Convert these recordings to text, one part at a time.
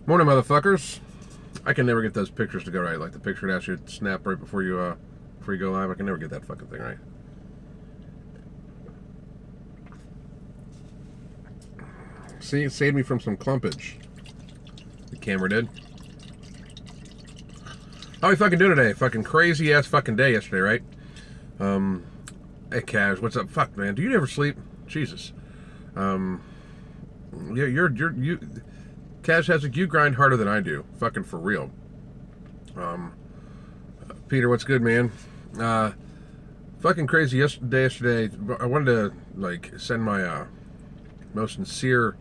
Morning, motherfuckers. I can never get those pictures to go right. Like the picture that you snap right before you go live. I can never get that fucking thing right. See, it saved me from some clumpage. The camera did. How we fucking doing today? Fucking crazy ass fucking day yesterday, right? Hey, Kaz, what's up? Fuck, man. Do you ever sleep? Jesus. Yeah, you. Kaz has you grind harder than I do. Fucking for real. Peter, what's good, man? Fucking crazy yesterday. I wanted to like send my most sincere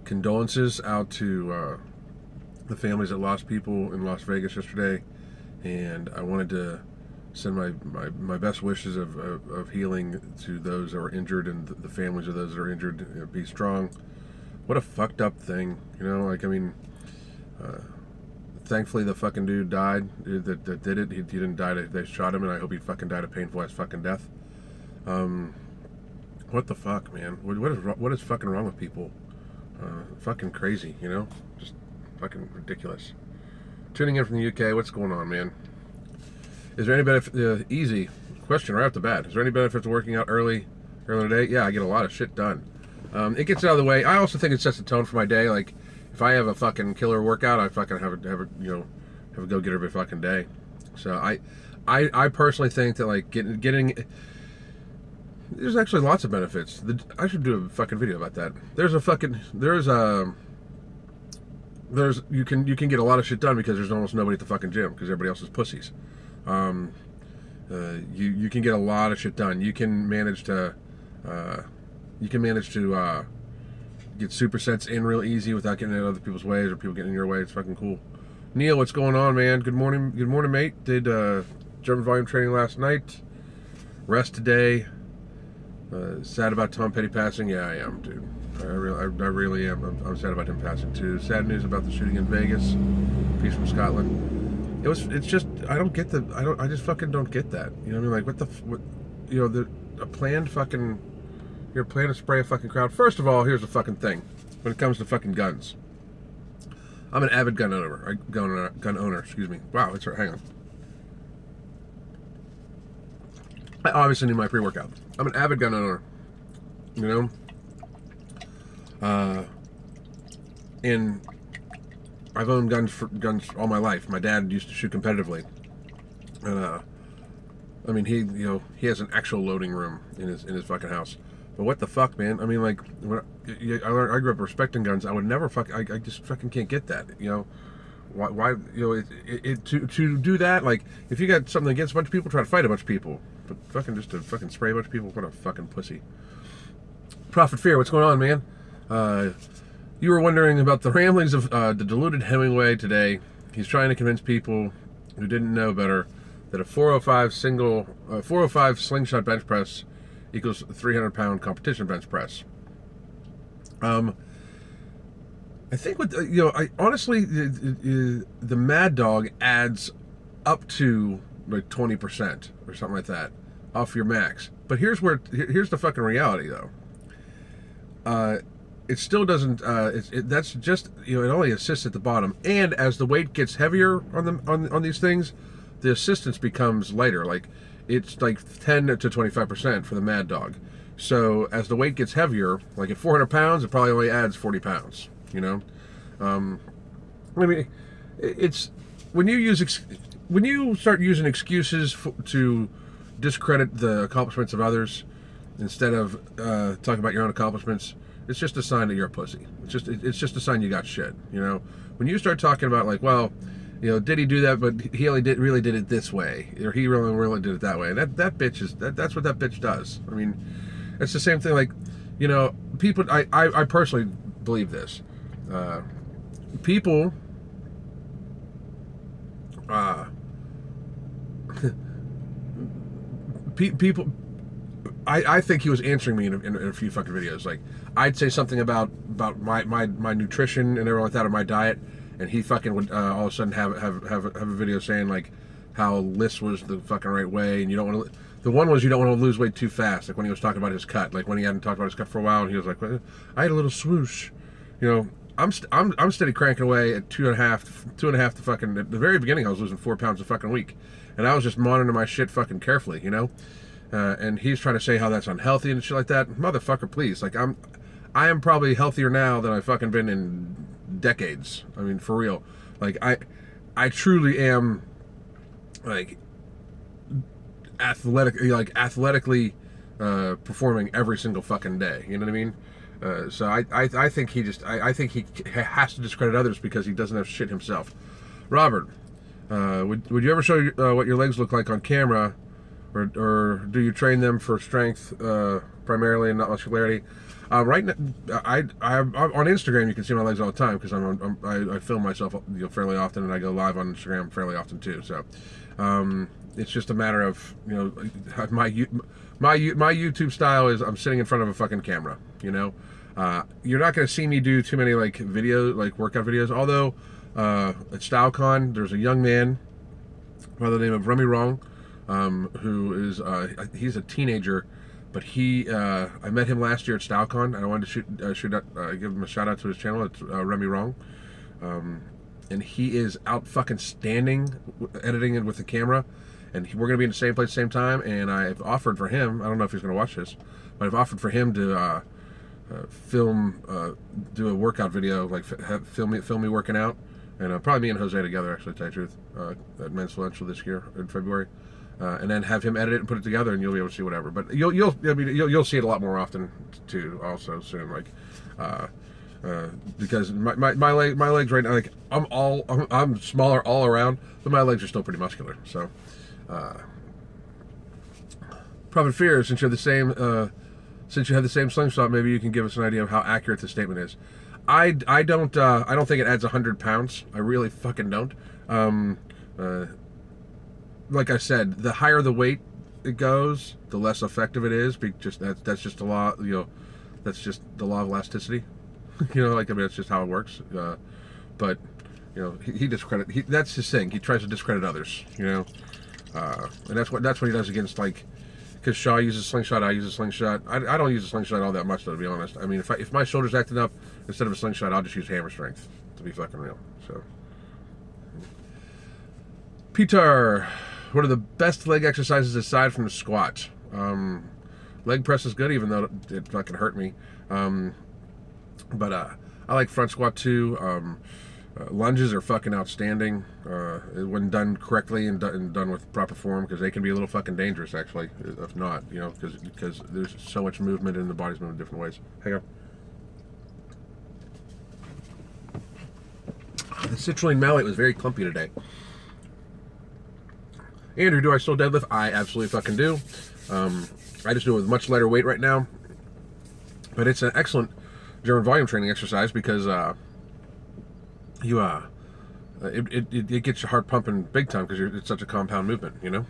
condolences out to the families that lost people in Las Vegas yesterday, and I wanted to send my best wishes of healing to those that were injured and the families of those that are injured. Be strong. What a fucked up thing, you know? Like, I mean, thankfully the fucking dude died that did it. He didn't die. They shot him, and I hope he fucking died a painful ass fucking death. What the fuck, man? What is fucking wrong with people? Fucking crazy, you know? Just fucking ridiculous. Tuning in from the UK, what's going on, man? Is there any benefit? Easy question right off the bat. Is there any benefit to working out early in the day? Yeah, I get a lot of shit done. It gets out of the way. I also think it sets the tone for my day. Like, if I have a fucking killer workout, I fucking have a go get every fucking day. So I personally think that like getting there's actually lots of benefits. I should do a fucking video about that. You can get a lot of shit done because there's almost nobody at the fucking gym because everybody else is pussies. You can get a lot of shit done. You can manage to get supersets in real easy without getting in other people's ways or people getting in your way. It's fucking cool. Neil, what's going on, man? Good morning, mate. Did German volume training last night. Rest today. Sad about Tom Petty passing. Yeah, I am, dude. I really am. I'm sad about him passing too. Sad news about the shooting in Vegas. Peace from Scotland. It's just I don't get I just fucking don't get that. You know what I mean? Like a planned fucking. You're planning to spray a fucking crowd. First of all, here's the fucking thing. When it comes to fucking guns, I'm an avid gun owner. Excuse me. Wow, it's hang on. I obviously need my pre-workout. I'm an avid gun owner. You know. And I've owned guns all my life. My dad used to shoot competitively, and I mean he has an actual loading room in his fucking house. But what the fuck, man? I mean, like, when I grew up respecting guns. I would never I just fucking can't get that, you know? Why you know, to do that, like, if you got something against a bunch of people, try to fight a bunch of people. But fucking just to fucking spray a bunch of people, what a fucking pussy. Prophet Fear, what's going on, man? You were wondering about the ramblings of the deluded Hemingway today. He's trying to convince people who didn't know better that a 405 slingshot bench press equals 300-pound competition bench press. I think I honestly the Mad Dog adds up to like 20% or something like that off your max. But here's the fucking reality though. It still doesn't. That's just it only assists at the bottom, and as the weight gets heavier on these things, the assistance becomes lighter. Like, it's like 10 to 25% for the Mad Dog. So as the weight gets heavier, like at 400 pounds, it probably only adds 40 pounds. You know, I mean, it's when you start using excuses to discredit the accomplishments of others instead of talking about your own accomplishments. It's just a sign that you're a pussy. It's just a sign you got shit. You know, when you start talking about like, well, you know, did he do that? But he only really did it this way, or he really did it that way. And that bitch is that's what that bitch does. I mean, it's the same thing. Like, you know, people. I personally believe this. People. People. I think he was answering me in a few fucking videos. Like, I'd say something about my nutrition and everything like that, or my diet, and he fucking would all of a sudden have a video saying like how this was the fucking right way, and you don't want to. The one was you don't want to lose weight too fast, like when he was talking about his cut, like when he hadn't talked about his cut for a while, and he was like, I had a little swoosh, you know. I'm steady cranking away at two and a half to fucking. At the very beginning, I was losing 4 pounds a fucking week, and I was just monitoring my shit fucking carefully, you know. And he's trying to say how that's unhealthy and shit like that. Motherfucker, please. Like I am probably healthier now than I've fucking been in decades. I mean, for real. Like I truly am like athletically performing every single fucking day. You know what I mean? So I think I think he has to discredit others because he doesn't have shit himself. Robert, would you ever show what your legs look like on camera, or do you train them for strength primarily and not muscularity? Right now, I'm on Instagram. You can see my legs all the time because I film myself, you know, fairly often, and I go live on Instagram fairly often too. So it's just a matter of, you know, my YouTube style is I'm sitting in front of a fucking camera. You know, you're not going to see me do too many like workout videos. Although at StyleCon, there's a young man by the name of Remy Wrong, who is he's a teenager. But I met him last year at StyleCon, and I wanted to give him a shout out to his channel. It's Remy Wrong, and he is out fucking standing, editing it with the camera, and we're gonna be in the same place, same time. And I've offered for him. I don't know if he's gonna watch this, but I've offered for him to do a workout video, like film me working out, and probably me and Jose together, actually, to tell you the truth, at Men's Financial this year in February. And then have him edit it and put it together, and you'll be able to see whatever. But you'll see it a lot more often too, also soon. Like, because my legs right now, like I'm smaller all around, but my legs are still pretty muscular. So, Prophet Fear, since you have the same slingshot, maybe you can give us an idea of how accurate the statement is. I don't think it adds 100 pounds. I really fucking don't. Like I said, the higher the weight it goes, the less effective it is. That's just the law. You know, that's just the law of elasticity. You know, like, I mean, that's just how it works. But you know, that's his thing. He tries to discredit others. You know, and that's what he does against, like, because Shaw uses a slingshot, I use a slingshot. I don't use a slingshot all that much, though, to be honest. I mean, if my shoulder's acting up, instead of a slingshot, I'll just use hammer strength, to be fucking real. So, Peter, what are the best leg exercises aside from the squat? Leg press is good, even though it fucking hurt me. But I like front squat too. Lunges are fucking outstanding when done correctly and done with proper form, because they can be a little fucking dangerous, actually, if not, you know, because there's so much movement and the body's moving in different ways. Hang on. The citrulline malate was very clumpy today. Andrew, do I still deadlift? I absolutely fucking do. I just do it with much lighter weight right now. But it's an excellent German volume training exercise because it gets your heart pumping big time because it's such a compound movement, you know?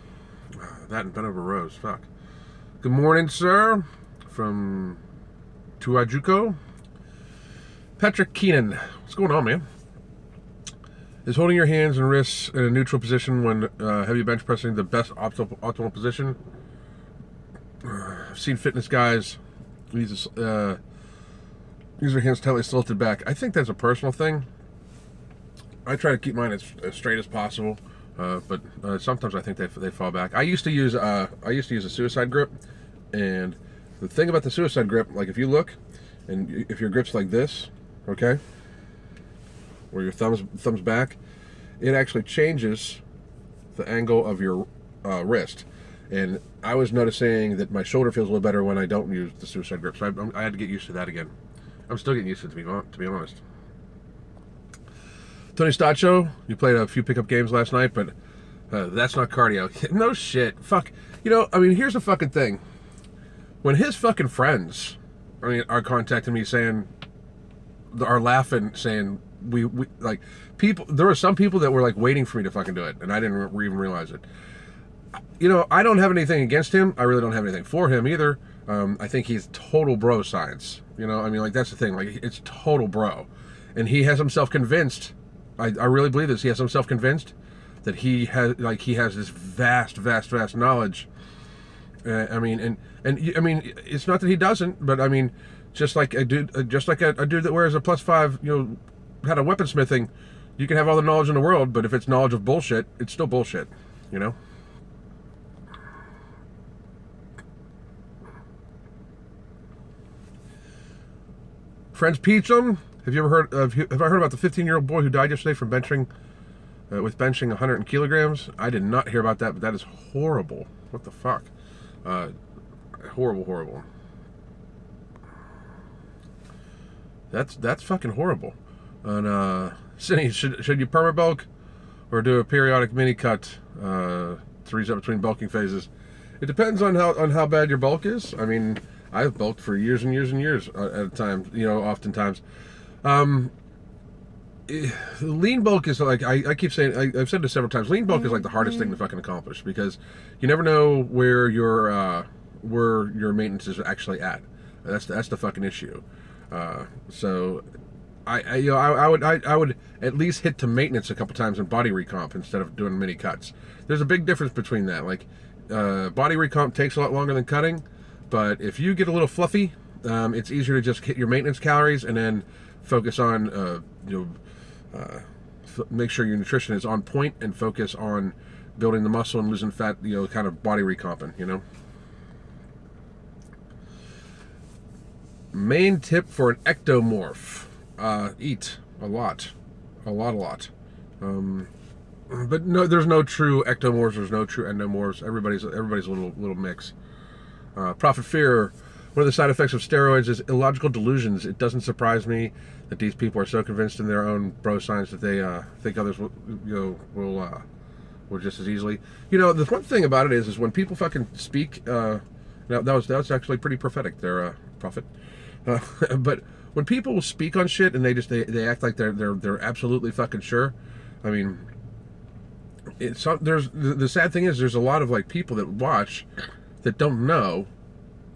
That and bent over rows, fuck. Good morning, sir, from Tuajuco. Patrick Keenan, what's going on, man? Is holding your hands and wrists in a neutral position when heavy bench pressing the best optimal position? I've seen fitness guys use their hands tightly tilted back. I think that's a personal thing. I try to keep mine as straight as possible, but sometimes I think they fall back. I used to use a suicide grip, and the thing about the suicide grip, like, if you look, and if your grip's like this, okay, where your thumb's back, it actually changes the angle of your wrist. And I was noticing that my shoulder feels a little better when I don't use the suicide grip. So I had to get used to that again. I'm still getting used to it, to be honest. Tony Staccio, you played a few pickup games last night, but that's not cardio. No shit. Fuck. You know, I mean, here's the fucking thing. When his fucking friends, I mean, are contacting me saying, are laughing, saying, we like, people, there were some people that were like waiting for me to fucking do it, and I didn't even realize it. You know, I don't have anything against him. I really don't have anything for him either. I think he's total bro science. You know, I mean, like, that's the thing. Like, it's total bro. And he has himself convinced, I really believe this, he has himself convinced that he has this vast knowledge. I mean, and I mean, it's not that he doesn't, but I mean, Just like a dude, a dude that wears a +5, you know, had a weaponsmithing. You can have all the knowledge in the world, but if it's knowledge of bullshit, it's still bullshit, you know? Friends Peachum, have I heard about the 15-year-old boy who died yesterday from benching, with benching 100 kilograms? I did not hear about that, but that is horrible. What the fuck? Horrible, horrible. That's fucking horrible. And Cindy, should you perma-bulk or do a periodic mini cut to reset between bulking phases? It depends on how bad your bulk is. I mean, I've bulked for years and years and years at a time. You know, oftentimes. Lean bulk is like, I keep saying, I've said this several times. Lean bulk is like the hardest thing to fucking accomplish, because you never know where your maintenance is actually at. That's the fucking issue. So I would at least hit to maintenance a couple times in body recomp instead of doing mini cuts. There's a big difference between that. Like, body recomp takes a lot longer than cutting, but if you get a little fluffy, it's easier to just hit your maintenance calories and then focus on, make sure your nutrition is on point and focus on building the muscle and losing fat, you know, kind of body recomping, you know. Main tip for an ectomorph. Eat a lot. But no, there's no true ectomorphs, there's no true endomorphs. Everybody's a little mix. Prophet Fear, one of the side effects of steroids is illogical delusions. It doesn't surprise me that these people are so convinced in their own bro science that they think others will just as easily. You know, the one thing about it is when people fucking speak, that was actually pretty prophetic there, Prophet. But when people speak on shit and they act like they're absolutely fucking sure, I mean, the sad thing is there's a lot of like people that watch that don't know,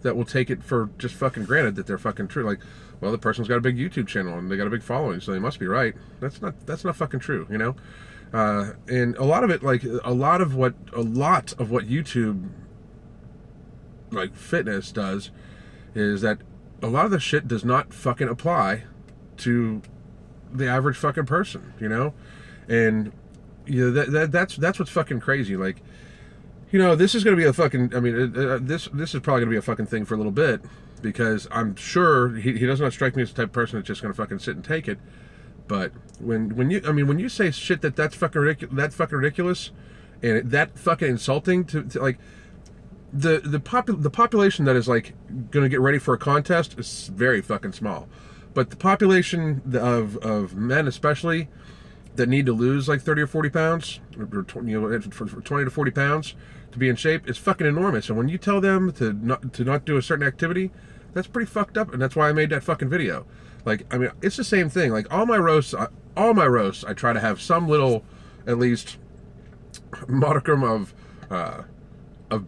that will take it for just fucking granted that they're fucking true. Like, well, the person's got a big YouTube channel and they got a big following, so they must be right. That's not fucking true, you know. And a lot of it, like a lot of what YouTube like fitness does, is that a lot of the shit does not fucking apply to the average fucking person, you know. And you know, that's what's fucking crazy. Like, you know, this is going to be a fucking, I mean, this is probably going to be a fucking thing for a little bit, because I'm sure he does not strike me as the type of person that's just going to fucking sit and take it. But when you say shit that's fucking ridiculous, and that fucking insulting to like the population that is like going to get ready for a contest is very fucking small. But the population of men especially that need to lose like 30 or 40 pounds, or 20 to 40 pounds to be in shape is fucking enormous. And when you tell them to not do a certain activity, that's pretty fucked up. And that's why I made that fucking video. Like, I mean, it's the same thing. Like all my roasts, I try to have some little, at least, modicum of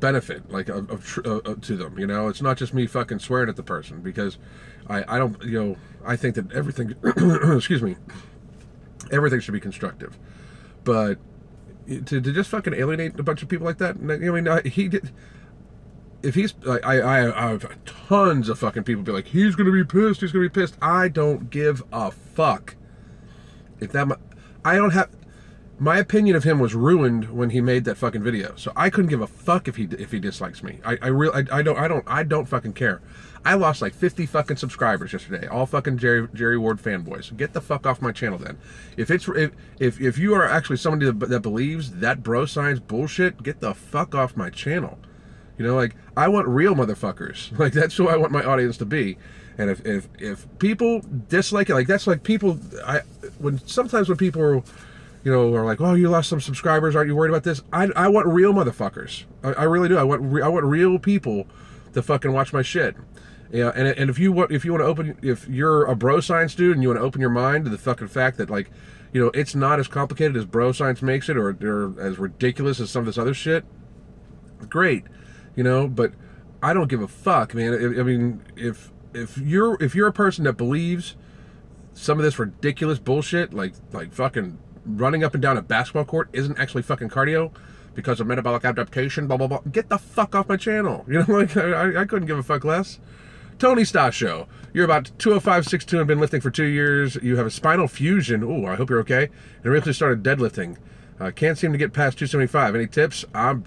benefit, like to them. You know, it's not just me fucking swearing at the person, because I don't, you know, I think that everything, excuse me, everything should be constructive. But to just fucking alienate a bunch of people like that, I mean, he did. If he's like, I have tons of fucking people be like, he's gonna be pissed, he's gonna be pissed. I don't give a fuck. I don't have. My opinion of him was ruined when he made that fucking video, so I couldn't give a fuck if he dislikes me. I don't fucking care. I lost like 50 fucking subscribers yesterday, all fucking Jerry Ward fanboys. Get the fuck off my channel then. If you are actually somebody that believes that bro science bullshit, get the fuck off my channel. You know, like, I want real motherfuckers. Like, that's who I want my audience to be. And if people dislike it, like, that's like people, sometimes when people are, you know, are like, oh, you lost some subscribers, aren't you worried about this? I want real motherfuckers. I really do. I want real people to fucking watch my shit. Yeah, and if you're a bro science dude and you want to open your mind to the fucking fact that, like, you know, it's not as complicated as bro science makes it, or as ridiculous as some of this other shit, great. You know, but I don't give a fuck, man. I mean, if you're a person that believes some of this ridiculous bullshit, like fucking running up and down a basketball court isn't actually fucking cardio because of metabolic adaptation, blah blah blah, get the fuck off my channel. You know, like I couldn't give a fuck less. Tony Stasio, you're about 205.62 and been lifting for 2 years. You have a spinal fusion. Ooh, I hope you're okay. And recently started deadlifting. Can't seem to get past 275. Any tips?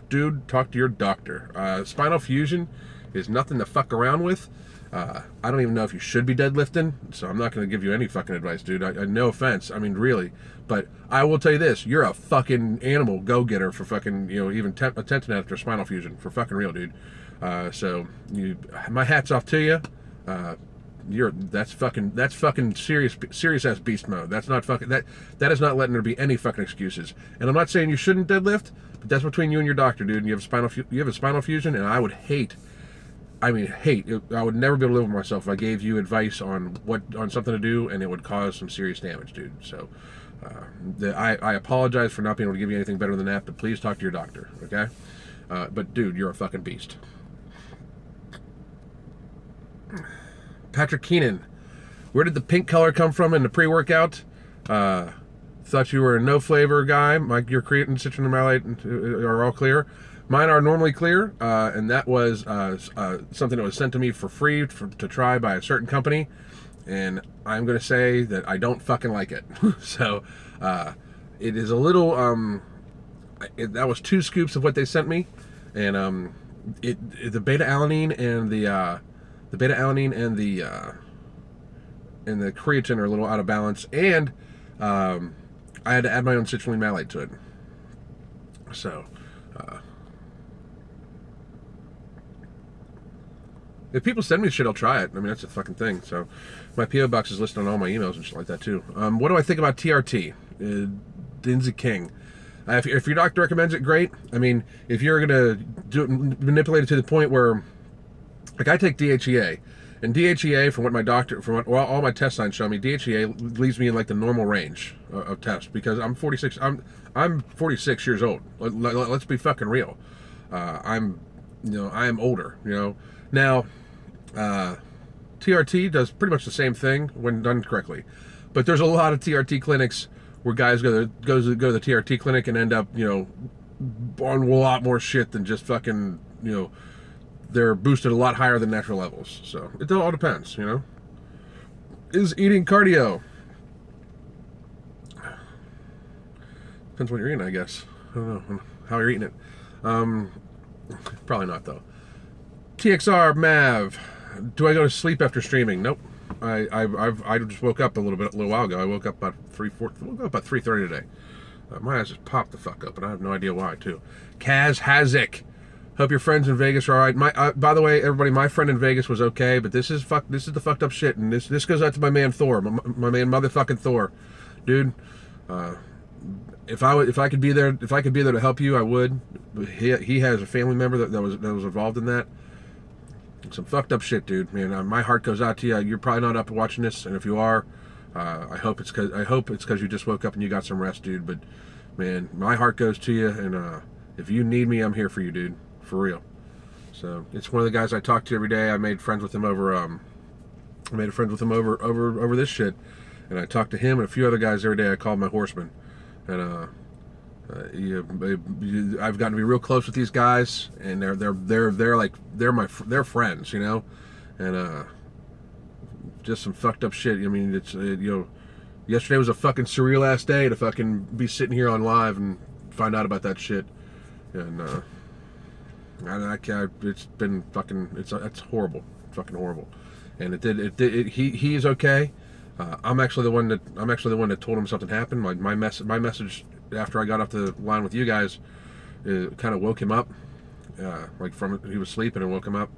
Dude, talk to your doctor. Spinal fusion is nothing to fuck around with. I don't even know if you should be deadlifting, so I'm not going to give you any fucking advice, dude. No offense. I mean, really. But I will tell you this. You're a fucking animal go-getter for fucking, even attempting after spinal fusion. For fucking real, dude. So, my hat's off to you. That's fucking serious ass beast mode. That's not fucking, that is not letting there be any fucking excuses. And I'm not saying you shouldn't deadlift, but that's between you and your doctor, dude. And you have a spinal fusion, and I would I would never be able to live with myself if I gave you advice on something to do and it would cause some serious damage, dude. So, I apologize for not being able to give you anything better than that, but please talk to your doctor, okay? But dude, you're a fucking beast. Patrick Keenan, where did the pink color come from in the pre-workout? Thought you were a no flavor guy. Your creatine, citrulline, and malate are all clear. Mine are normally clear, and that was something that was sent to me for free to try by a certain company, and I'm going to say that I don't fucking like it. So, it is a little, that was 2 scoops of what they sent me, and the beta-alanine and the creatine are a little out of balance, and I had to add my own citrulline malate to it. So, if people send me shit, I'll try it. I mean, that's a fucking thing. So, my PO box is listed on all my emails and shit like that too. What do I think about TRT? Dinzy King. If your doctor recommends it, great. I mean, if you're gonna manipulate it to the point where, like, I take DHEA, and DHEA, from what all my test signs show me, DHEA leaves me in like the normal range of test, because I'm 46. I'm 46 years old. Let's be fucking real. I am older. Now, TRT does pretty much the same thing when done correctly, but there's a lot of TRT clinics where guys go to the TRT clinic and end up, on a lot more shit than just fucking, they're boosted a lot higher than natural levels. So it all depends, Is eating cardio? Depends what you're eating, I guess. I don't know how you're eating it. Probably not, though. TXR Mav, do I go to sleep after streaming? Nope. I just woke up a little while ago. I woke up about 3:30 today. My ass just popped the fuck up, and I have no idea why, too. Kaz Hazik, hope your friends in Vegas are all right. By the way, everybody, my friend in Vegas was okay, but this is the fucked up shit, and this goes out to my man Thor, my man motherfucking Thor, dude. If I could be there to help you, I would. But he has a family member that was involved in that. Some fucked up shit, dude. Man, my heart goes out to you. You're probably not up watching this, and if you are, I hope it's because you just woke up and you got some rest, dude. But man, my heart goes to you, and if you need me, I'm here for you, dude, for real. So it's one of the guys I talk to every day. I made friends with him over this shit, and I talked to him and a few other guys every day. I called my horsemen, and I've gotten to be real close with these guys, and they're friends, and just some fucked up shit. I mean, it's yesterday was a fucking surreal ass day to fucking be sitting here on live and find out about that shit, and it's been fucking it's horrible, fucking horrible, and he is okay. I'm actually the one that told him something happened. My message after I got off the line with you guys, kind of woke him up, he was sleeping and woke him up,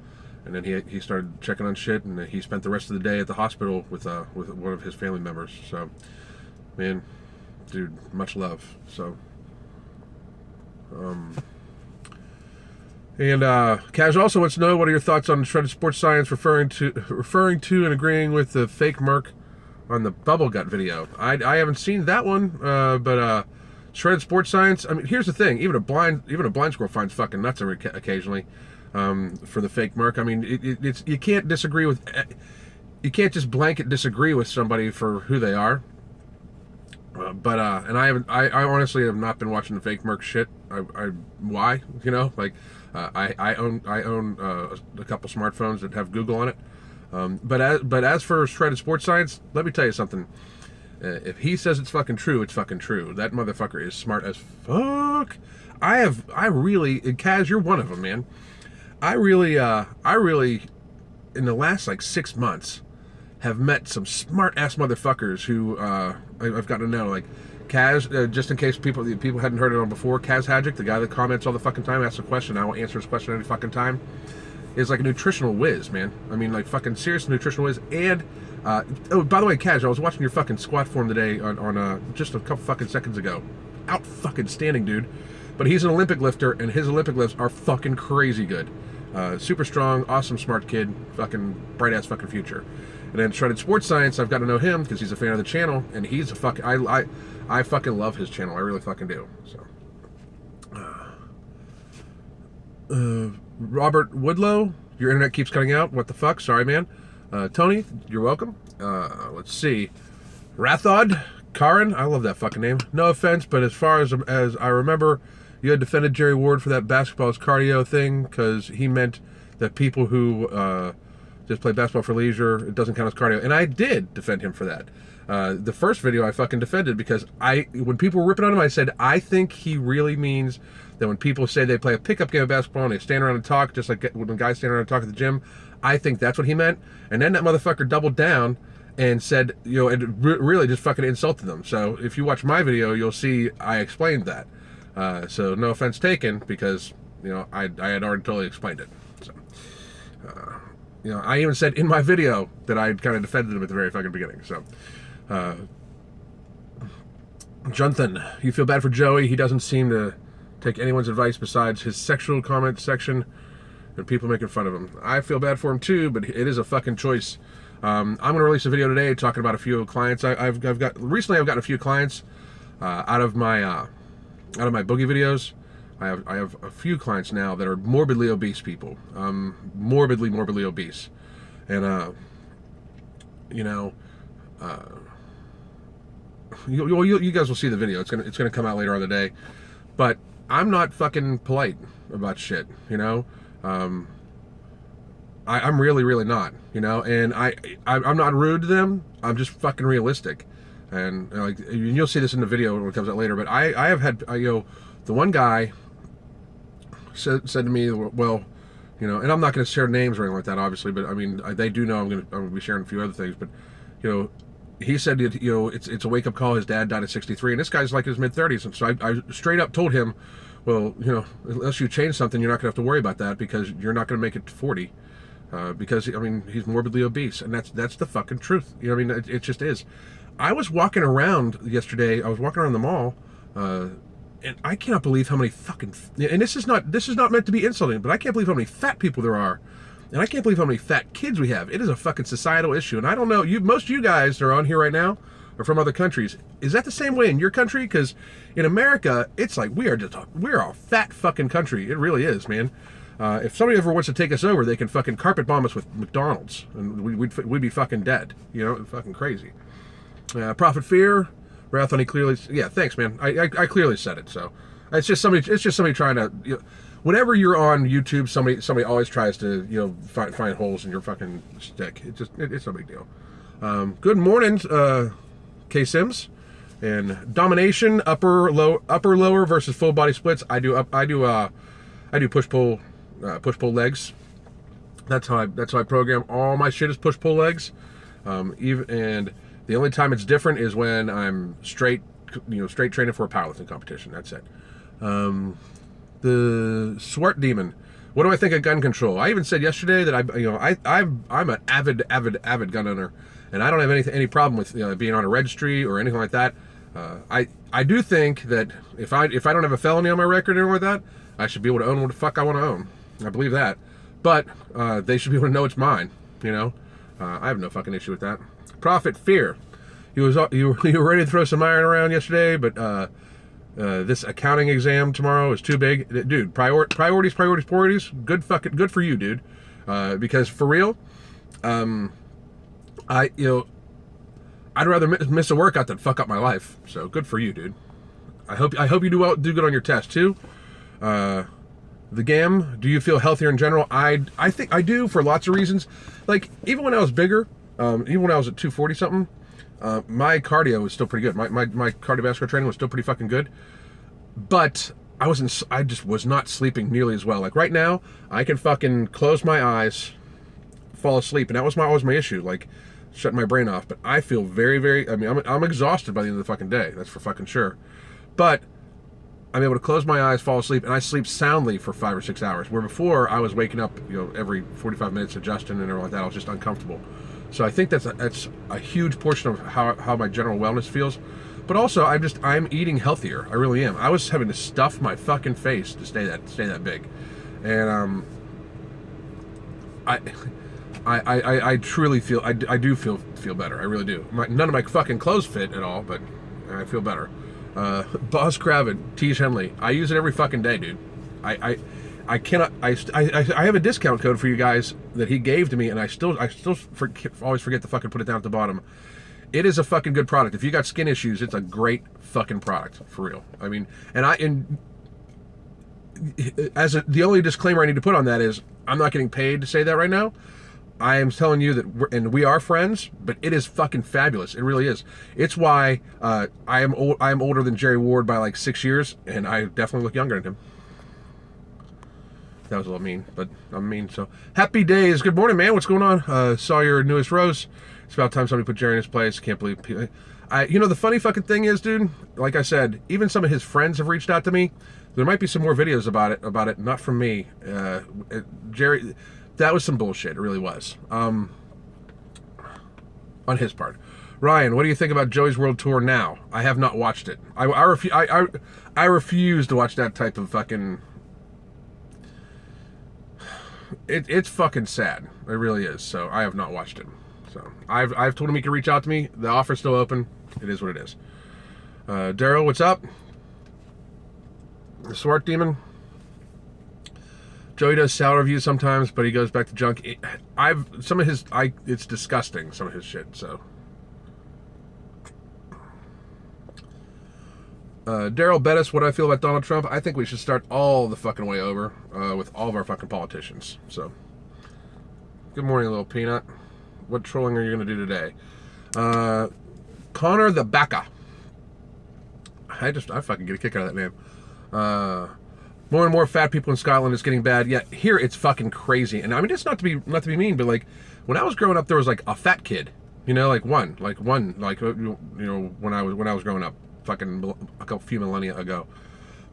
and then he started checking on shit, and he spent the rest of the day at the hospital with one of his family members. So, man, dude, much love. So, and Kaz also wants to know, what are your thoughts on Shredded Sports Science referring to and agreeing with the fake Merc on the Bubble Gut video? I haven't seen that one, but Shredded Sports Science. I mean, here's the thing: even a blind squirrel finds fucking nuts occasionally for the fake Merc. I mean, it's you can't disagree with, you can't just blanket disagree with somebody for who they are. But I honestly have not been watching the fake Merc shit. Why? I own a couple smartphones that have Google on it. But as for Shredded Sports Science, let me tell you something. If he says it's fucking true, it's fucking true. That motherfucker is smart as fuck. I really, and Kaz, you're one of them, man. I really, in the last like 6 months, have met some smart ass motherfuckers who I've gotten to know. Like Kaz, just in case people hadn't heard it on before, Kaz Hadjic, the guy that comments all the fucking time, asks a question, I will answer his question every fucking time, is like a nutritional whiz, man. I mean, like fucking serious nutritional whiz. And oh, by the way, Kaz, I was watching your fucking squat form today on just a couple fucking seconds ago. Out fucking standing, dude. But he's an Olympic lifter, and his Olympic lifts are fucking crazy good. Super strong, awesome, smart kid, fucking bright ass fucking future. And then Shredded Sports Science, I've got to know him because he's a fan of the channel, and he's a fucking I fucking love his channel. I really fucking do. So, Robert Woodlow, your internet keeps cutting out. What the fuck? Sorry, man. Tony, you're welcome. Let's see. Rathod, Karin, I love that fucking name. No offense, but as far as I remember, you had defended Jerry Ward for that basketball is cardio thing because he meant that people who just play basketball for leisure, it doesn't count as cardio. And I did defend him for that. The first video I fucking defended because when people were ripping on him, I said, I think he really means that when people say they play a pickup game of basketball and they stand around and talk, just like when guys stand around and talk at the gym, I think that's what he meant. And then that motherfucker doubled down and said, you know, and really just fucking insulted them. So if you watch my video, you'll see I explained that. So no offense taken because, you know, I had already totally explained it. So, you know, I even said in my video that I kind of defended him at the very fucking beginning. So, Jonathan, you feel bad for Joey. He doesn't seem to take anyone's advice besides his sexual comment section and people making fun of him. I feel bad for him too, but it is a fucking choice. I'm going to release a video today talking about a few clients. I've got recently. I've gotten a few clients out of my boogie videos. I have a few clients now that are morbidly obese people, morbidly obese, and you know, you guys will see the video. It's gonna come out later on the day, but I'm not fucking polite about shit, you know. I'm really not, you know, and I'm not rude to them. I'm just fucking realistic, and like you'll see this in the video when it comes out later. But I have had, you know, the one guy said to me, well, you know, and I'm not going to share names or anything like that, obviously, but I mean, they do know I'm going to be sharing a few other things. But you know, he said, you know, it's a wake up call. His dad died at 63, and this guy's like in his mid-30s, and so I straight up told him, well, you know, unless you change something, you're not going to have to worry about that because you're not going to make it to 40. Because I mean he's morbidly obese, and that's the fucking truth. You know what I mean? It just is. I was walking around yesterday. I was walking around the mall, and I cannot believe how many fucking. And this is not meant to be insulting, but I can't believe how many fat people there are, and I can't believe how many fat kids we have. It is a fucking societal issue, and I don't know. Most of you guys that are on here right now are from other countries. Is that the same way in your country? Because in America, it's like we're a fat fucking country. It really is, man. If somebody ever wants to take us over, they can fucking carpet bomb us with McDonald's, and we'd be fucking dead. You know, fucking crazy. Prophet Fear, Wrathon, he clearly, yeah, thanks, man. I clearly said it. So it's just somebody trying to, you know, whenever you're on YouTube, somebody always tries to, you know, find holes in your fucking stick. It's no big deal. Good morning, K Sims, and domination, upper lower versus full body splits. I do push pull legs. That's how I program all my shit is push pull legs. And the only time it's different is when I'm straight training for a powerlifting competition. That's it. The Swart Demon. What do I think of gun control? I even said yesterday that I'm an avid gun owner, and I don't have any problem with being on a registry or anything like that. I do think that if I don't have a felony on my record or anything like that, I should be able to own what the fuck I want to own. I believe that. But they should be able to know it's mine, you know? I have no fucking issue with that. Prophet Fear. You were ready to throw some iron around yesterday, but this accounting exam tomorrow is too big. Dude, priorities. Good for you, dude. Because for real, I'd rather miss a workout than fuck up my life. So good for you, dude. I hope you do good on your test too. The GAM, do you feel healthier in general? I think I do for lots of reasons. Like, even when I was bigger, even when I was at 240 something, my cardio was still pretty good. My cardiovascular training was still pretty fucking good. But I just was not sleeping nearly as well. Like right now, I can fucking close my eyes, fall asleep, and that was always my issue, like shutting my brain off. But I feel very, very, I mean, I'm exhausted by the end of the fucking day. That's for fucking sure. But I'm able to close my eyes, fall asleep, and I sleep soundly for 5 or 6 hours. Where before I was waking up, every 45 minutes adjusting and everything like that. I was just uncomfortable. So I think that's a huge portion of how my general wellness feels. But also, I'm eating healthier. I really am. I was having to stuff my fucking face to stay that big, and I truly feel I do feel better. I really do. None of my fucking clothes fit at all, but I feel better. Boss Craven, Tiege Henley. I use it every fucking day, dude. I cannot. I have a discount code for you guys that he gave to me, and I still always forget to fucking put it down at the bottom. It is a fucking good product. If you got skin issues, it's a great fucking product, for real. I mean, the only disclaimer I need to put on that is I'm not getting paid to say that right now. I am telling you that we are friends, but it is fucking fabulous. It really is. It's why I am older than Jerry Ward by like 6 years, and I definitely look younger than him. That was a little mean, but I'm mean. So happy days. Good morning, man. What's going on? Saw your newest rose. It's about time somebody put Jerry in his place. Can't believe the funny fucking thing is, dude, like I said, even some of his friends have reached out to me. There might be some more videos about it, not from me. Jerry, that was some bullshit. It really was. On his part. Ryan, what do you think about Joey's World Tour now? I have not watched it. I refuse to watch that type of fucking... It's fucking sad. It really is. So I have not watched it. So I've told him he can reach out to me. The offer's still open. It is what it is. Daryl, what's up? The Swart Demon. Joey does salad reviews sometimes, but he goes back to junk. It's disgusting, some of his shit. So Daryl Bettis, what do I feel about Donald Trump? I think we should start all the fucking way over with all of our fucking politicians. So good morning, little peanut. What trolling are you going to do today? Connor the Bacca. I fucking get a kick out of that name. More and more fat people in Scotland. It's getting bad. Yeah, here it's fucking crazy. And I mean, it's not to be mean, but like when I was growing up, there was like a fat kid. Like one, when I was growing up, fucking a few millennia ago.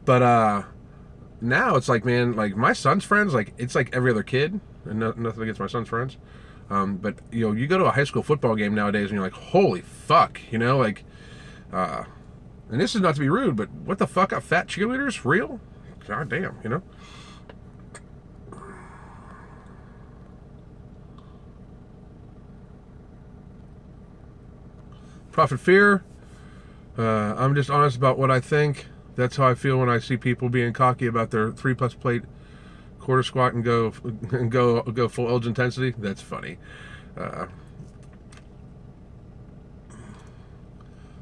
But now it's like, man, like my son's friends, like it's like every other kid, and nothing against my son's friends. But you go to a high school football game nowadays and you're like, holy fuck, and this is not to be rude, but what the fuck, are fat cheerleaders real? God damn, Prophet Fear, I'm just honest about what I think. That's how I feel when I see people being cocky about their 3+ plate quarter squat and go full Elge intensity. That's funny.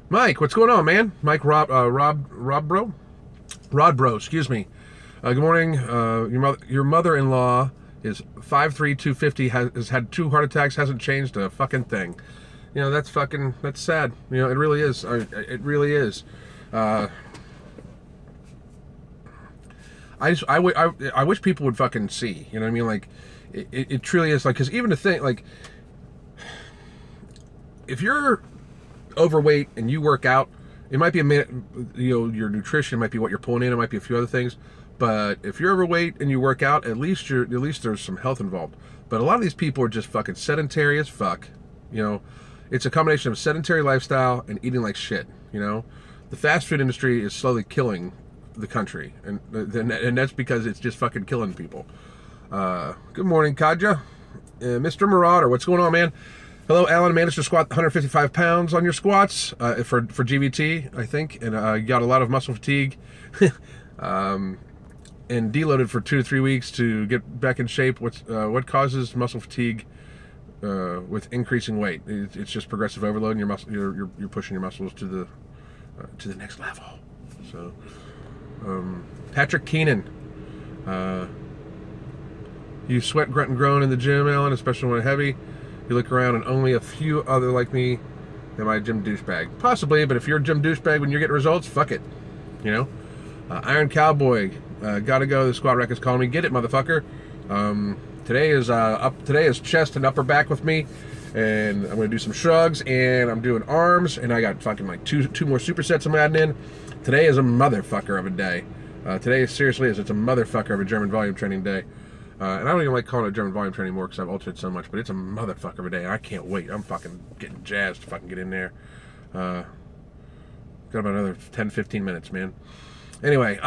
Mike, what's going on, man? Mike Rod Bro, excuse me. Good morning. Your mother-in-law is 5'3", 250, has had 2 heart attacks, hasn't changed a fucking thing. That's sad. It really is. It really is. I wish people would fucking see. You know what I mean? Like, it truly is. Like, because even the thing, like, if you're overweight and you work out, it might be your nutrition might be what you're pulling in. It might be a few other things. But if you're overweight and you work out, at least there's some health involved. But a lot of these people are just fucking sedentary as fuck. It's a combination of sedentary lifestyle and eating like shit. The fast food industry is slowly killing the country, and that's because it's just fucking killing people. Good morning, Kadja. Mr. Marauder, what's going on, man? Hello, Alan. Managed to squat 155 pounds on your squats for GVT, I think, and you got a lot of muscle fatigue, and deloaded for 2 to 3 weeks to get back in shape. What causes muscle fatigue with increasing weight? It's just progressive overload, and you're pushing your muscles to the next level. So, Patrick Keenan, You sweat, grunt, and groan in the gym, Alan, especially when heavy. You look around and only a few other like me am I a gym douchebag. Possibly, but if you're a gym douchebag when you're getting results, fuck it. You know? Iron Cowboy, gotta go. The squad rec is calling me. Get it, motherfucker. Today is chest and upper back with me, and I'm gonna do some shrugs, and I'm doing arms, and I got fucking like two more supersets I'm adding in. Today is a motherfucker of a day. Today seriously is. It's a motherfucker of a German volume training day. And I don't even like calling it German volume training anymore because I've altered so much, but it's a motherfucker of a day, and I can't wait. I'm fucking getting jazzed to fucking get in there. Got about another 10-15 minutes, man. Anyway,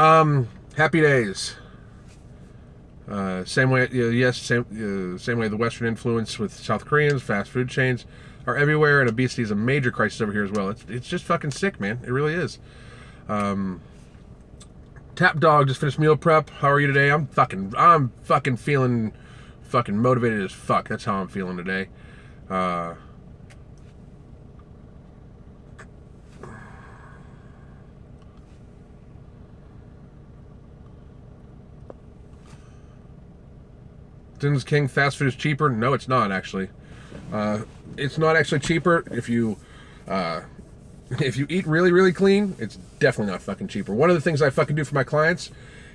happy days. Same way, same way the Western influence with South Koreans, fast food chains are everywhere, and obesity is a major crisis over here as well. It's just fucking sick, man. It really is. Tap Dog just finished meal prep. How are you today? I'm fucking feeling fucking motivated as fuck. That's how I'm feeling today. Din's King, fast food is cheaper. No, it's not actually. It's not actually cheaper if you eat really, really clean. It's definitely not fucking cheaper. One of the things I fucking do for my clients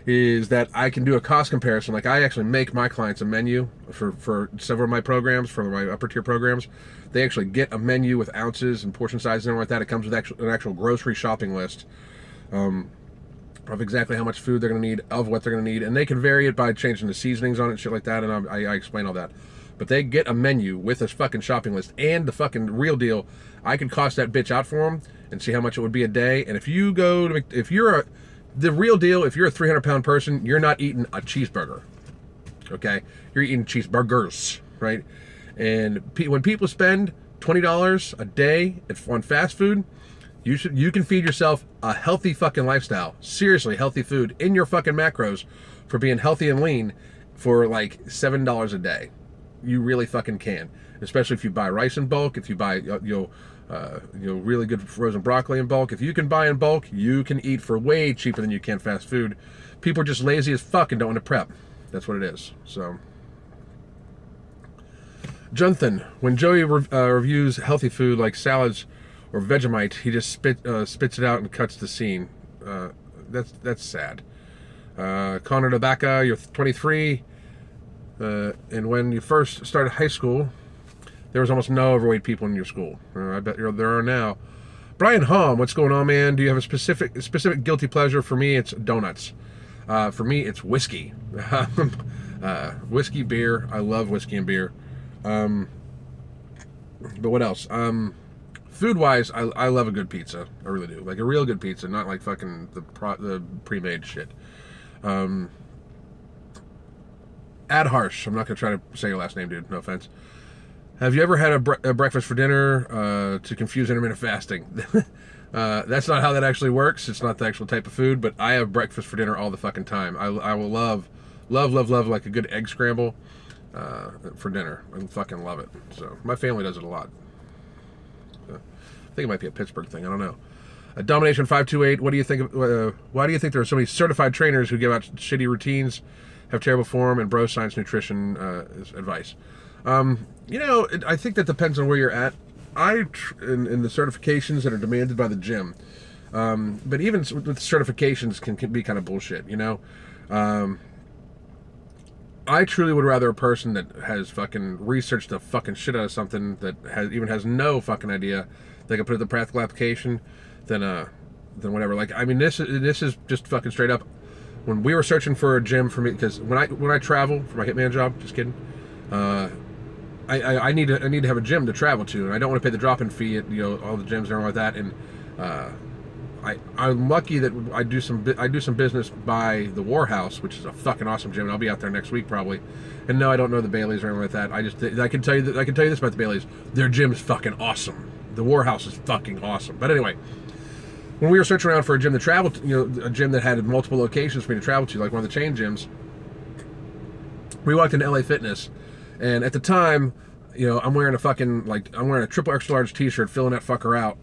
is that I can do a cost comparison. Like, I actually make my clients a menu for several of my programs, for my upper tier programs. They actually get a menu with ounces and portion sizes and everything like that. It comes with an actual grocery shopping list of exactly how much food they're going to need, of what they're going to need, and they can vary it by changing the seasonings on it and shit like that, and I explain all that. But they get a menu with a fucking shopping list, and the fucking real deal, I can cost that bitch out for them and see how much it would be a day. And if you go to, the real deal, if you're a 300-pound person, you're not eating a cheeseburger, okay? You're eating cheeseburgers, right? And when people spend $20 a day on fast food, you can feed yourself a healthy fucking lifestyle, seriously healthy food in your fucking macros for being healthy and lean for like $7 a day. You really fucking can, especially if you buy rice in bulk, if you buy really good frozen broccoli in bulk. If you can buy in bulk, you can eat for way cheaper than you can fast food. People are just lazy as fuck and don't want to prep. That's what it is. So, Jonathan, when Joey reviews healthy food like salads or Vegemite, he just spits it out and cuts the scene. That's sad. Connor Tabaka, you're 23. And when you first started high school, there was almost no overweight people in your school. I bet there are now. Brian Hom, what's going on, man? Do you have a specific guilty pleasure? For me, it's donuts. For me, it's whiskey. Whiskey, beer. I love whiskey and beer. But what else? Food-wise, I love a good pizza. I really do. Like a real good pizza, not like fucking the pre-made shit. Ad Harsh. I'm not going to try to say your last name, dude. No offense. Have you ever had a breakfast for dinner to confuse intermittent fasting? That's not how that actually works. It's not the actual type of food, but I have breakfast for dinner all the fucking time. I will love like a good egg scramble for dinner. I fucking love it. So my family does it a lot. I think it might be a Pittsburgh thing. I don't know. Domination 528. What do you think? Why do you think there are so many certified trainers who give out shitty routines, have terrible form, and bro science nutrition advice? I think that depends on where you're at. In the certifications that are demanded by the gym, but even with certifications can be kind of bullshit. I truly would rather a person that has fucking researched the fucking shit out of something that has no fucking idea they can put it in the practical application than whatever. Like, I mean, this is just fucking straight up. When we were searching for a gym for me, because when I travel for my hitman job, just kidding, I need to have a gym to travel to, and I don't want to pay the drop-in fee at all the gyms and everything like that. And I'm lucky that I do some business by the War House, which is a fucking awesome gym, and I'll be out there next week probably. And no, I don't know the Baileys or anything like that. I can tell you this about the Baileys: their gym is fucking awesome. The War House is fucking awesome. But anyway, when we were searching around for a gym to travel to, a gym that had multiple locations for me to travel to, like one of the chain gyms, we walked into LA Fitness, and at the time, I'm wearing a triple extra large t-shirt, filling that fucker out,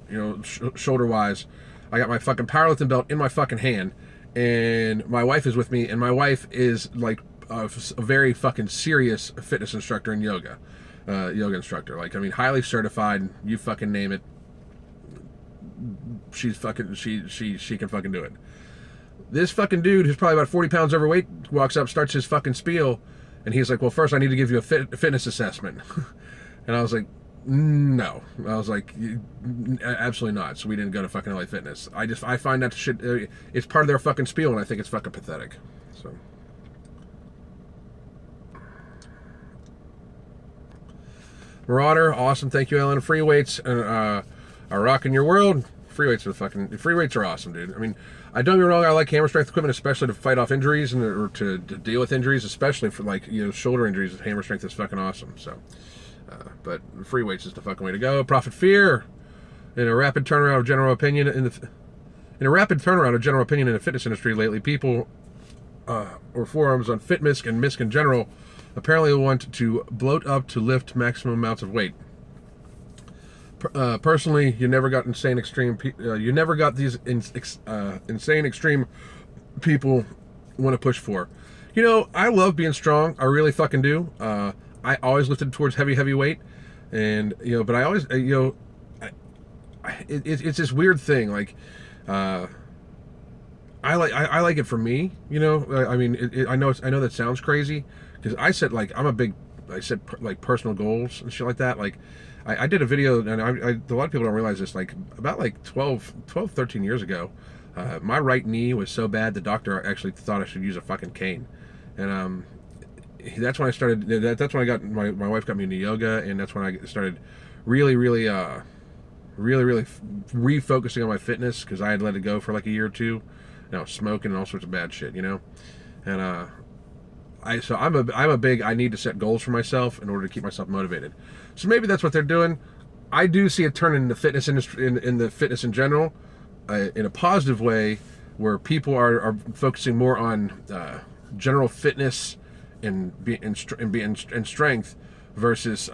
shoulder wise. I got my fucking powerlifting belt in my fucking hand, and my wife is with me, and my wife is like a very fucking serious fitness instructor and yoga instructor. Like, I mean, highly certified. You fucking name it. She's fucking she can fucking do it. This fucking dude who's probably about 40 pounds overweight walks up, starts his fucking spiel, and he's like, well, first I need to give you a fitness assessment. And I was like, no. I was like, absolutely not. So we didn't go to fucking LA Fitness. I find that shit, it's part of their fucking spiel, and I think it's fucking pathetic. So. Marauder, awesome. Thank you, Ellen. Free weights are rocking your world. Free weights are awesome, dude. I mean, I don't get me wrong, I like hammer strength equipment, especially to fight off injuries or to deal with injuries, especially for, like, you know, shoulder injuries. Hammer strength is fucking awesome. So, but free weights is the fucking way to go. Profit Fear, in a rapid turnaround of general opinion in the fitness industry lately, people or forums on FitMisk and MISC in general apparently want to bloat up to lift maximum amounts of weight. Personally, you never got insane extreme. You never got these insane extreme people want to push for. You know, I love being strong. I really fucking do. I always lifted towards heavy weight, and you know, but I always, you know, it's this weird thing. Like, I like it for me. You know, I mean, I know that sounds crazy because I set like like personal goals and shit like that. Like, I did a video, and a lot of people don't realize this, like, about like 13 years ago, my right knee was so bad the doctor actually thought I should use a fucking cane. And that's when I started, that's when I got, my wife got me into yoga, and that's when I started really refocusing on my fitness, because I had let it go for like a year or two, you know, smoking and all sorts of bad shit, you know. And I'm a big, I need to set goals for myself in order to keep myself motivated. So maybe that's what they're doing. I do see it turn in the fitness industry, in the fitness in general, in a positive way, where people are focusing more on general fitness and strength versus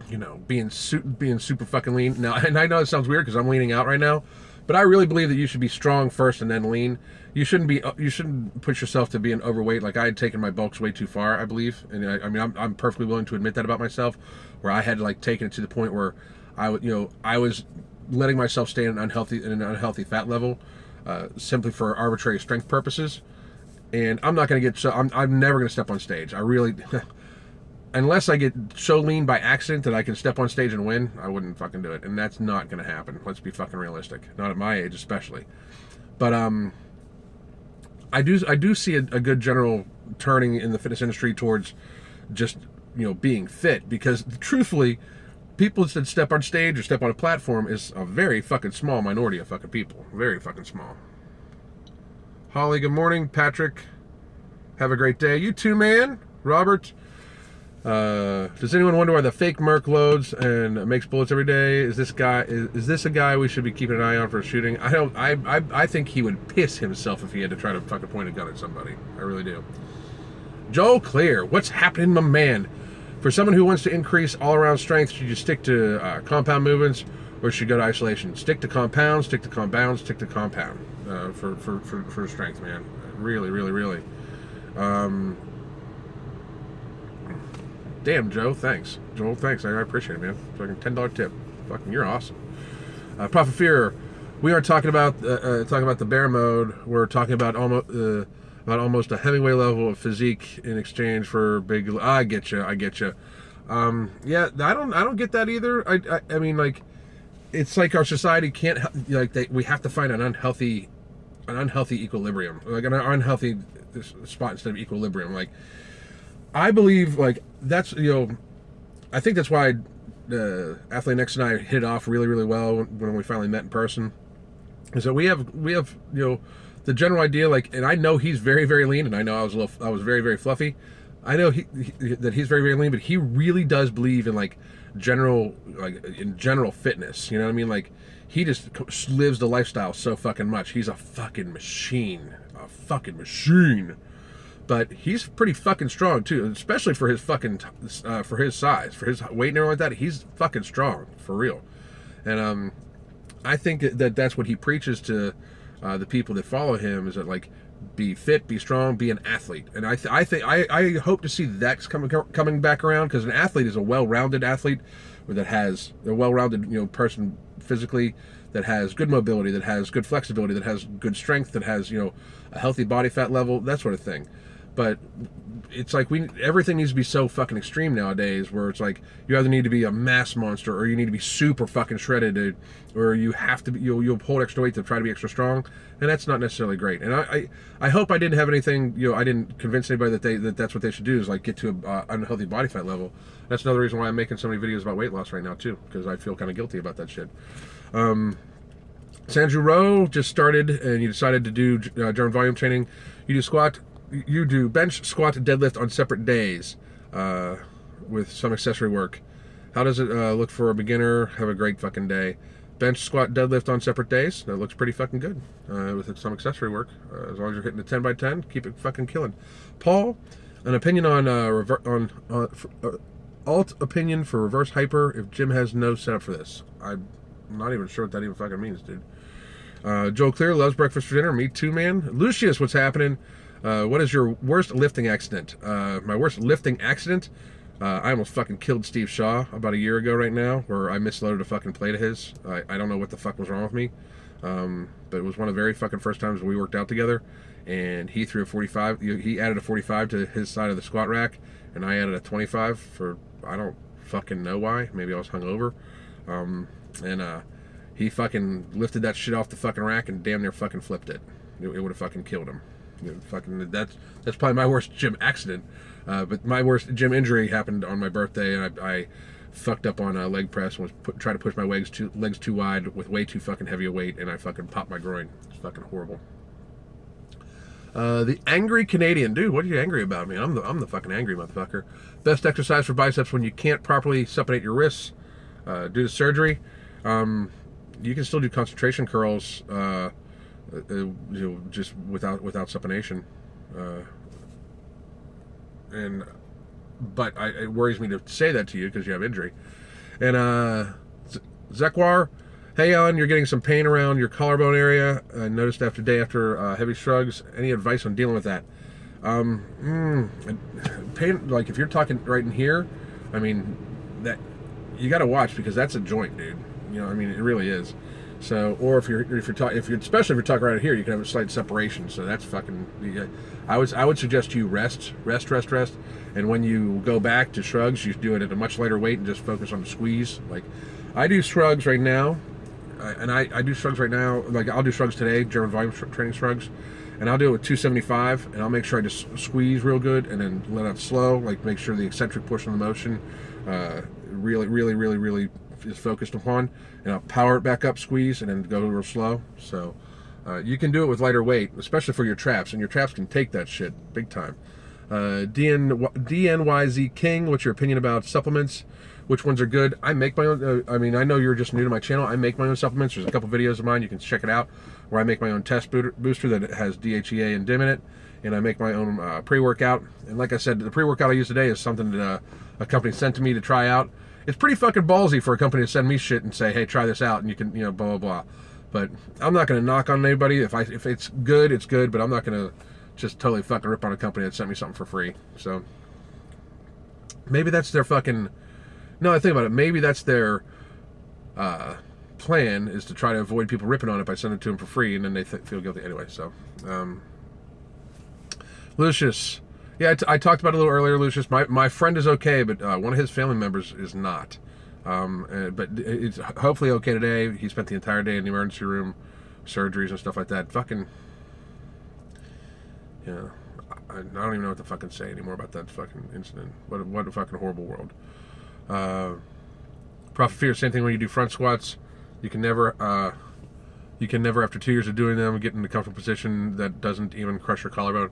you know, being super fucking lean. Now, and I know it sounds weird because I'm leaning out right now, but I really believe that you should be strong first and then lean. You shouldn't push yourself to being overweight. Like, I had taken my bulks way too far, I believe. And I mean, I'm perfectly willing to admit that about myself, where I had like taken it to the point where I was letting myself stay in an unhealthy fat level, simply for arbitrary strength purposes. And I'm not going to get I'm never going to step on stage. I really, unless I get so lean by accident that I can step on stage and win, I wouldn't fucking do it. And that's not going to happen. Let's be fucking realistic. Not at my age, especially. But I do see a good general turning in the fitness industry towards just, you know, being fit, because truthfully, people that step on stage or step on a platform is a very fucking small minority of fucking people. Very fucking small. Holly, good morning. Patrick, have a great day. You too, man. Robert, does anyone wonder why the fake Merc loads and makes bullets every day? Is this a guy we should be keeping an eye on for shooting? I think he would piss himself if he had to try to fucking point a gun at somebody. I really do. Joel Clear, what's happening, my man? For someone who wants to increase all-around strength, should you stick to compound movements, or should you go to isolation? Stick to compound, stick to compound, stick to compound for strength, man. Really. Damn, Joe, thanks. Joel, thanks. I appreciate it, man. Fucking $10 tip. Fucking, you're awesome. Prophet Fear, we are talking about the bear mode. We're talking about almost a Hemingway level of physique in exchange for big. I get you. Yeah, I don't get that either. I mean, like, it's like our society can't, like, we have to find an unhealthy equilibrium, like an unhealthy spot instead of equilibrium. Like, I believe, like, that's, you know, I think that's why Athlete Next and I hit it off really well when we finally met in person, is that we have you know, the general idea, like, and I know he's very lean, and I know I was very fluffy. I know that he's very lean, but he really does believe in, like, general fitness. You know what I mean? Like, he just lives the lifestyle so fucking much. He's a fucking machine. But he's pretty fucking strong too, especially for his fucking for his size, for his weight and everything like that. He's fucking strong for real. And I think that that's what he preaches to the people that follow him is that, like, be fit, be strong, be an athlete. And I hope to see that's coming back around, because an athlete is a well-rounded athlete, or that has a well-rounded, you know, person physically, that has good mobility, that has good flexibility, that has good strength, that has, you know, a healthy body fat level, that sort of thing. But it's like everything needs to be so fucking extreme nowadays, where it's like you either need to be a mass monster, or you need to be super fucking shredded, dude, or you have to be, you'll hold extra weight to try to be extra strong, and that's not necessarily great. And I hope I didn't have anything, you know, I didn't convince anybody that that's what they should do, is like get to a unhealthy body fat level. That's another reason why I'm making so many videos about weight loss right now too, because I feel kind of guilty about that shit. Sandra Rowe just started, and you decided to do German volume training. You do bench, squat, deadlift on separate days with some accessory work. How does it look for a beginner? Have a great fucking day. Bench, squat, deadlift on separate days. That looks pretty fucking good with some accessory work. As long as you're hitting the 10 by 10, keep it fucking killing. Paul, an opinion on alt opinion for reverse hyper if Jim has no setup for this. I'm not even sure what that even fucking means, dude. Joe Clear loves breakfast for dinner. Me too, man. Lucius, what's happening? What is your worst lifting accident? My worst lifting accident? I almost fucking killed Steve Shaw about a year ago right now, where I misloaded a fucking plate of his. I don't know what the fuck was wrong with me. But it was one of the very fucking first times we worked out together, and he threw a 45. He added a 45 to his side of the squat rack, and I added a 25 for, I don't fucking know why. Maybe I was hungover. He fucking lifted that shit off the fucking rack and damn near fucking flipped it. It would have fucking killed him. That's probably my worst gym accident. But my worst gym injury happened on my birthday, and I fucked up on a leg press and was trying to push my legs too wide with way too fucking heavy a weight, and I fucking popped my groin. It's fucking horrible. The angry Canadian, dude, what are you angry about, me? I'm the fucking angry motherfucker. Best exercise for biceps when you can't properly supinate your wrists due to surgery. You can still do concentration curls, you know, just without supination. But it worries me to say that to you because you have injury. And Zekwar, hey Alan, you're getting some pain around your collarbone area. I noticed day after heavy shrugs. Any advice on dealing with that? Pain, like if you're talking right in here, I mean, that you got to watch, because that's a joint, dude. You know, I mean, it really is. So, or especially if you're talking right here, you can have a slight separation. So that's fucking. I would suggest you rest, and when you go back to shrugs, you do it at a much lighter weight and just focus on the squeeze. Like, I do shrugs right now, I do shrugs right now. Like, I'll do shrugs today, German volume training shrugs, and I'll do it with 275, and I'll make sure I just squeeze real good, and then let it slow. Like, make sure the eccentric portion of the motion really is focused upon, and I'll power it back up, squeeze, and then go real slow. So you can do it with lighter weight, especially for your traps, and your traps can take that shit big time. DNYZ King, what's your opinion about supplements? Which ones are good? I make my own. I mean, I know you're just new to my channel. I make my own supplements. There's a couple videos of mine, you can check it out, where I make my own test booster that has DHEA and DIM in it, and I make my own pre-workout. And like I said, the pre-workout I use today is something that a company sent to me to try out. It's pretty fucking ballsy for a company to send me shit and say, hey, try this out, and you can, you know, blah, blah, blah. But I'm not going to knock on anybody. If it's good, it's good, but I'm not going to just totally fucking rip on a company that sent me something for free. So maybe that's their fucking... No, I think about it. Maybe that's their plan, is to try to avoid people ripping on it by sending it to them for free, and then they feel guilty anyway. So, Lucius... Yeah, I talked about it a little earlier, Lucius. My friend is okay, but one of his family members is not. But it's hopefully okay today. He spent the entire day in the emergency room, surgeries and stuff like that. Fucking, yeah, I don't even know what to fucking say anymore about that fucking incident. What a fucking horrible world. Prophet Fear, same thing when you do front squats. You can never after 2 years of doing them, get in a comfortable position that doesn't even crush your collarbone.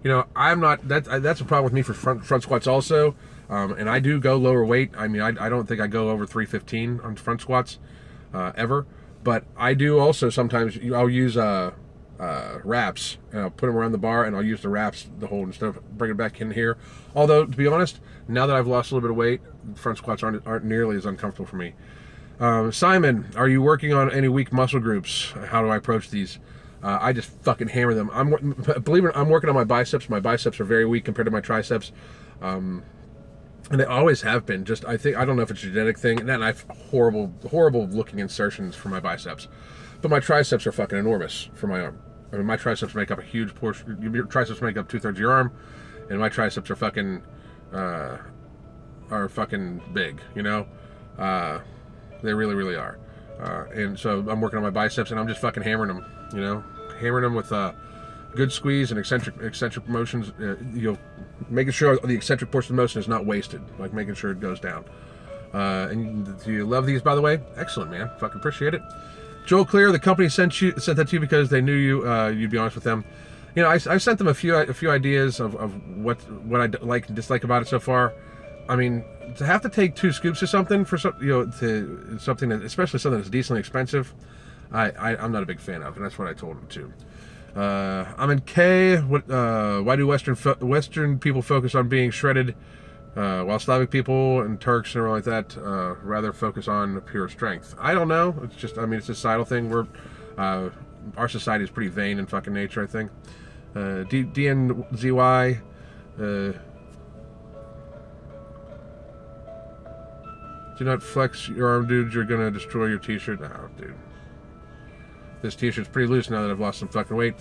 You know, I'm not, that's a problem with me for front squats also, and I do go lower weight. I mean, I don't think I go over 315 on front squats, ever, but I do also sometimes, I'll use wraps, and I'll put them around the bar, and I'll use the wraps the whole, instead of bringing it back in here. Although, to be honest, now that I've lost a little bit of weight, front squats aren't nearly as uncomfortable for me. Simon, are you working on any weak muscle groups? How do I approach these? I just fucking hammer them. Believe it, I'm working on my biceps. My biceps are very weak compared to my triceps. And they always have been. Just I don't know if it's a genetic thing. And then I have horrible looking insertions for my biceps, but my triceps are fucking enormous for my arm. I mean, my triceps make up a huge portion. Your triceps make up 2/3 of your arm, and my triceps are fucking big. You know, they really are. And so I'm working on my biceps, and I'm just fucking hammering them. You know, hammering them with good squeeze and eccentric motions. Making sure the eccentric portion of the motion is not wasted, like making sure it goes down. And do you love these, by the way? Excellent, man. Fucking appreciate it. Joel Clear, the company sent that to you because they knew you'd be honest with them. You know, I sent them a few ideas of what I like and dislike about it so far. I mean, to have to take 2 scoops of something for to something that, especially something that's decently expensive, I'm not a big fan of, and that's what I told them too. I'm in K. Why do Western people focus on being shredded, while Slavic people and Turks and everything like that rather focus on pure strength? I don't know. It's just, I mean, it's a societal thing. Our society is pretty vain in fucking nature, I think. DNZY. Do not flex your arm, dude. You're gonna destroy your t-shirt. No, dude. This t-shirt's pretty loose now that I've lost some fucking weight.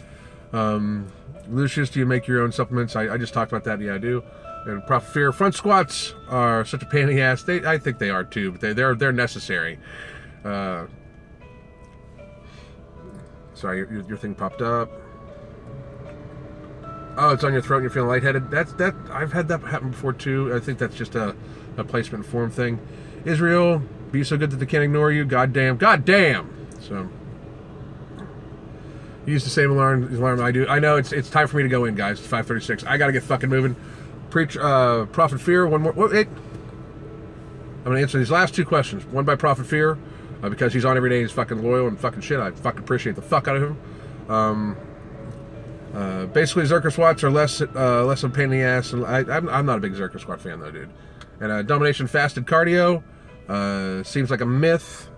Lucius, do you make your own supplements? I just talked about that. Yeah, I do. And Prophet Fear, front squats are such a pain in the ass. I think they are too, but they're necessary. Sorry, your thing popped up. Oh, it's on your throat and you're feeling lightheaded. I've had that happen before too. I think that's just a placement form thing. Israel, be so good that they can't ignore you. Goddamn. So. Use the same alarm I do. I know it's time for me to go in, guys. It's 5:36. I gotta get fucking moving. Prophet Fear. One more. Wait. I'm gonna answer these last 2 questions. One by Prophet Fear, because he's on every day. He's fucking loyal and fucking shit. I fucking appreciate the fuck out of him. Basically, Zerker squats are less of a pain in the ass. And I'm not a big Zerker squat fan though, dude. And domination fasted cardio seems like a myth.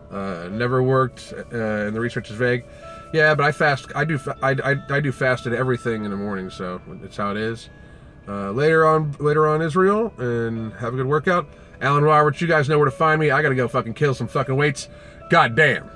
Never worked, and the research is vague. Yeah, but I fast. I do fasted everything in the morning, so it's how it is. Later on, Israel, and have a good workout. Alan Roberts, you guys know where to find me. I gotta go fucking kill some fucking weights. God damn.